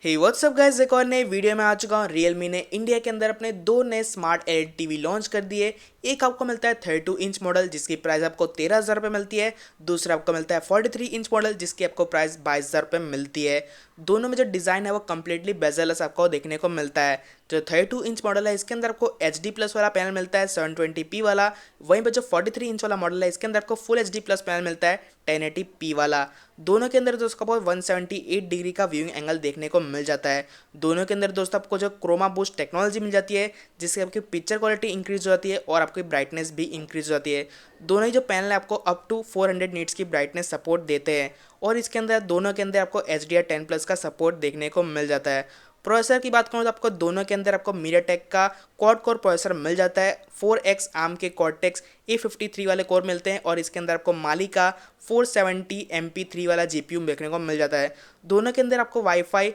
हे WhatsApp guys, एक और नए वीडियो में आ चुका हूँ। Realme ने इंडिया के अंदर अपने दो नए स्मार्ट एलईडी टीवी लॉन्च कर दिए। एक आपको मिलता है 32 इंच मॉडल जिसकी प्राइस आपको 13,000 रुपये मिलती है। दूसरा आपको मिलता है 43 इंच मॉडल जिसकी आपको प्राइस 22,000 रुपये मिलती है। दोनों में जो डिज़ाइन है वो कम्प्लीटली बेजलस आपको देखने को मिलता है। जो 32 इंच मॉडल है इसके अंदर आपको HD+ वाला पैनल मिलता है 720p वाला। वहीं पर जो 43 इंच वाला मॉडल है इसके अंदर आपको फुल HD+ पैनल मिलता है 1080p वाला। दोनों के अंदर दोस्तों आपको 178 डिग्री का व्यूइंग एंगल देखने को मिल जाता है। दोनों के अंदर दोस्तों आपको जो क्रोमा बूस्ट टेक्नोलॉजी मिल जाती है जिससे आपकी पिक्चर क्वालिटी इंक्रीज हो जाती है और आपकी ब्राइटनेस भी इंक्रीज हो जाती है। दोनों ही जो पैनल है आपको अप टू 400 नीट्स की ब्राइटनेस सपोर्ट देते हैं और इसके अंदर दोनों के अंदर आपको HDR10+ का सपोर्ट देखने को मिल जाता है। प्रोसेसर की बात करूँ तो आपको दोनों के अंदर आपको मीडियाटेक का क्वाड कोर प्रोसेसर मिल जाता है। 4x आर्म के कॉर्टेक्स A53 वाले कोर मिलते हैं और इसके अंदर आपको माली का 470 MP3 वाला GPU देखने को मिल जाता है। दोनों के अंदर आपको वाईफाई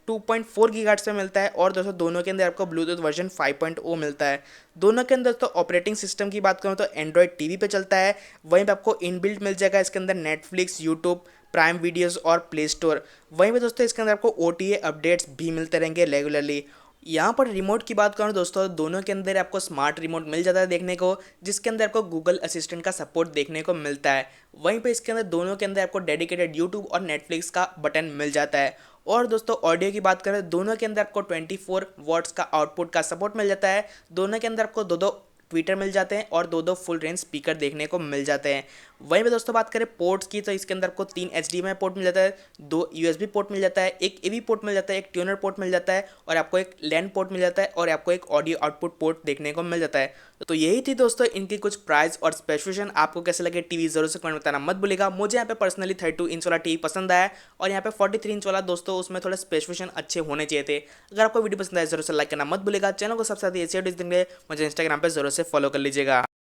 2.4 गीगाहर्ट्ज़ पे मिलता है और दोस्तों दोनों के अंदर आपको ब्लूटूथ वर्जन 5.0 मिलता है। दोनों के अंदर तो ऑपरेटिंग सिस्टम की बात करूँ तो एंड्रॉयड टीवी पे चलता है। वहीं पे आपको इनबिल्ट मिल जाएगा इसके अंदर नेटफ्लिक्स, यूट्यूब, प्राइम वीडियोस और प्ले स्टोर। वहीं पे दोस्तों इसके अंदर आपको OTA अपडेट्स भी मिलते रहेंगे रेगुलरली। यहाँ पर रिमोट की बात करूँ दोस्तों, दोनों के अंदर आपको स्मार्ट रिमोट मिल जाता है देखने को, जिसके अंदर आपको गूगल असिस्टेंट का सपोर्ट देखने को मिलता है। वहीं पे इसके अंदर दोनों के अंदर आपको डेडिकेटेड यूट्यूब और नेटफ्लिक्स का बटन मिल जाता है। और दोस्तों ऑडियो की बात करें, दोनों के अंदर आपको 24 वॉट्स का आउटपुट का सपोर्ट मिल जाता है। दोनों के अंदर आपको दो दो ट्विटर मिल जाते हैं और दो दो फुल रेंज स्पीकर देखने को मिल जाते हैं। वहीं पे दोस्तों बात करें पोर्ट्स की तो इसके अंदर आपको 3 HDMI पोर्ट मिल जाता है, 2 USB पोर्ट मिल जाता है, एक AV पोर्ट मिल जाता है, एक ट्यूनर पोर्ट मिल जाता है और आपको एक लैन पोर्ट मिल जाता है और आपको एक ऑडियो आउटपुट पोर्ट देखने को मिल जाता है। तो यही थी दोस्तों इनकी कुछ प्राइस और स्पेसिफिकेशन। आपको कैसे लगे टीवी जरूर से कमेंट बताना मत भूलिएगा। मुझे यहाँ पे पर्सनली 32 इंच वाला टीवी पसंद आया और यहाँ पे 43 इंच वाला दोस्तों उसमें थोड़े स्पेसिफिकेशन अच्छे होने चाहिए थे। अगर आपको वीडियो पसंद आए जरूर से लाइक करना मत भूलिएगा। चैनल को सबसे ज्यादा ऐसे मुझे इंस्टाग्राम पे जरूर से फॉलो कर लीजिएगा।